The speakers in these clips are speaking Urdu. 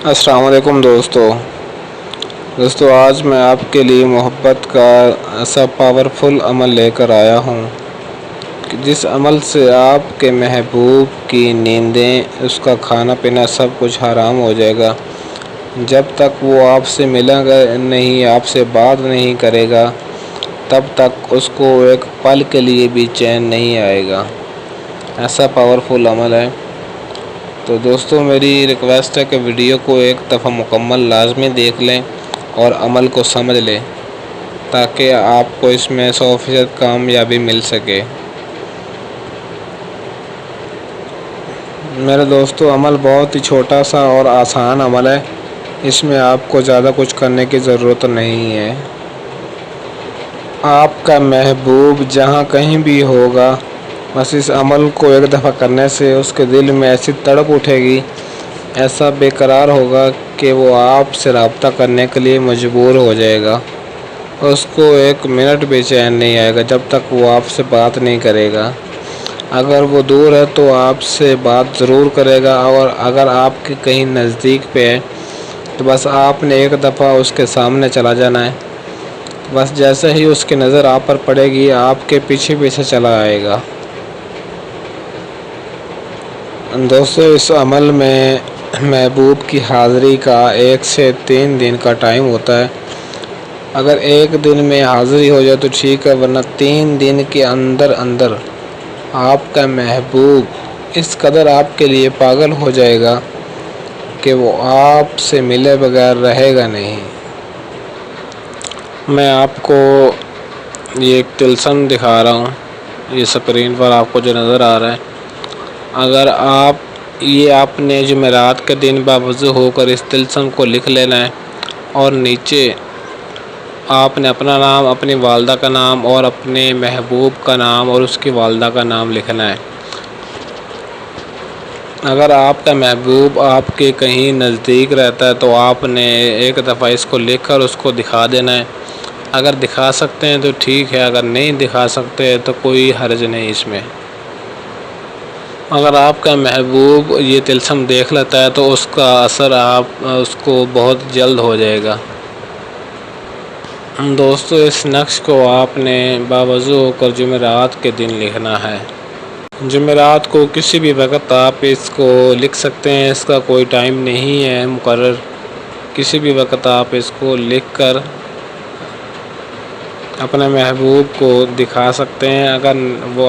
السلام علیکم دوستو آج میں آپ کے لیے محبت کا ایسا پاورفل عمل لے کر آیا ہوں کہ جس عمل سے آپ کے محبوب کی نیندیں، اس کا کھانا پینا سب کچھ حرام ہو جائے گا۔ جب تک وہ آپ سے ملے گا نہیں، آپ سے بات نہیں کرے گا، تب تک اس کو ایک پل کے لیے بھی چین نہیں آئے گا۔ ایسا پاورفل عمل ہے۔ تو دوستو میری ریکویسٹ ہے کہ ویڈیو کو ایک دفعہ مکمل لازمی دیکھ لیں اور عمل کو سمجھ لیں تاکہ آپ کو اس میں 100% کامیابی مل سکے۔ میرے دوستو، عمل بہت ہی چھوٹا سا اور آسان عمل ہے۔ اس میں آپ کو زیادہ کچھ کرنے کی ضرورت نہیں ہے۔ آپ کا محبوب جہاں کہیں بھی ہوگا، بس اس عمل کو ایک دفعہ کرنے سے اس کے دل میں ایسی تڑپ اٹھے گی، ایسا بے قرار ہوگا کہ وہ آپ سے رابطہ کرنے کے لیے مجبور ہو جائے گا۔ اس کو ایک منٹ بھی چین نہیں آئے گا جب تک وہ آپ سے بات نہیں کرے گا۔ اگر وہ دور ہے تو آپ سے بات ضرور کرے گا، اور اگر آپ کے کہیں نزدیک پہ ہے تو بس آپ نے ایک دفعہ اس کے سامنے چلا جانا ہے۔ بس جیسے ہی اس کی نظر آپ پر پڑے گی، آپ کے پیچھے پیچھے چلا آئے گا۔ دوستو، اس عمل میں محبوب کی حاضری کا 1 سے 3 دن کا ٹائم ہوتا ہے۔ اگر 1 دن میں حاضری ہو جائے تو ٹھیک ہے، ورنہ 3 دن کے اندر اندر آپ کا محبوب اس قدر آپ کے لیے پاگل ہو جائے گا کہ وہ آپ سے ملے بغیر رہے گا نہیں۔ میں آپ کو یہ ایک طلسم دکھا رہا ہوں، یہ اسکرین پر آپ کو جو نظر آ رہا ہے۔ اگر آپ نے جمعرات کے دن باوضو ہو کر اس طلسم کو لکھ لینا ہے، اور نیچے آپ نے اپنا نام، اپنی والدہ کا نام اور اپنے محبوب کا نام اور اس کی والدہ کا نام لکھنا ہے۔ اگر آپ کا محبوب آپ کے کہیں نزدیک رہتا ہے تو آپ نے ایک دفعہ اس کو لکھ کر اس کو دکھا دینا ہے۔ اگر دکھا سکتے ہیں تو ٹھیک ہے، اگر نہیں دکھا سکتے تو کوئی حرج نہیں اس میں۔ اگر آپ کا محبوب یہ طلسم دیکھ لیتا ہے تو اس کا اثر اس کو بہت جلد ہو جائے گا۔ دوستو، اس نقش کو آپ نے باوضو ہو کر جمعرات کے دن لکھنا ہے۔ جمعرات کو کسی بھی وقت آپ اس کو لکھ سکتے ہیں، اس کا کوئی ٹائم نہیں ہے مقرر۔ کسی بھی وقت آپ اس کو لکھ کر اپنے محبوب کو دکھا سکتے ہیں۔ اگر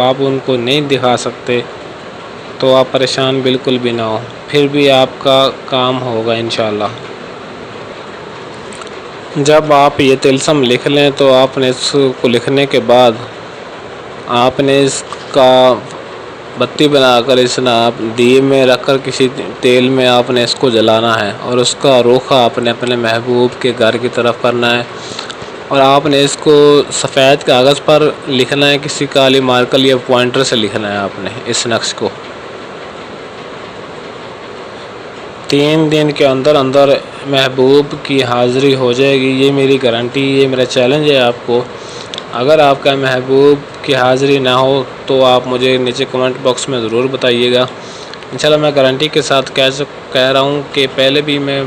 آپ ان کو نہیں دکھا سکتے تو آپ پریشان بالکل بھی نہ ہو، پھر بھی آپ کا کام ہوگا انشاءاللہ۔ جب آپ یہ طلسم لکھ لیں تو آپ نے اس کو لکھنے کے بعد آپ نے اس کا بتی بنا کر دیے میں رکھ کر کسی تیل میں آپ نے اس کو جلانا ہے، اور اس کا رخ آپ نے اپنے محبوب کے گھر کی طرف کرنا ہے، اور آپ نے اس کو سفید کاغذ پر لکھنا ہے، کسی کالی مارکر یا پوائنٹر سے لکھنا ہے آپ نے اس نقش کو۔ 3 دن کے اندر اندر محبوب کی حاضری ہو جائے گی، یہ میری گارنٹی، یہ میرا چیلنج ہے آپ کو۔ اگر آپ کا محبوب کی حاضری نہ ہو تو آپ مجھے نیچے کمنٹ باکس میں ضرور بتائیے گا۔ انشاءاللہ میں گارنٹی کے ساتھ کہہ رہا ہوں کہ پہلے بھی میں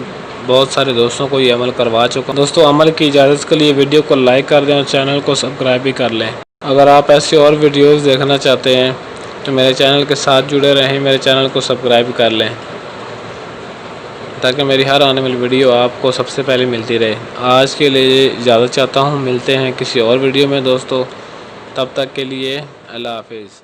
بہت سارے دوستوں کو یہ عمل کروا چکا ہوں۔ دوستو، عمل کی اجازت کے لیے ویڈیو کو لائک کر دیں اور چینل کو سبسکرائب بھی کر لیں۔ اگر آپ ایسی اور ویڈیوز دیکھنا چاہتے ہیں تو میرے چینل کے ساتھ جڑے رہیں، میرے چینل کو سبسکرائب کر لیں تاکہ میری ہر آنے والی ویڈیو آپ کو سب سے پہلے ملتی رہے۔ آج کے لیے اجازت چاہتا ہوں، ملتے ہیں کسی اور ویڈیو میں دوستو، تب تک کے لیے اللہ حافظ۔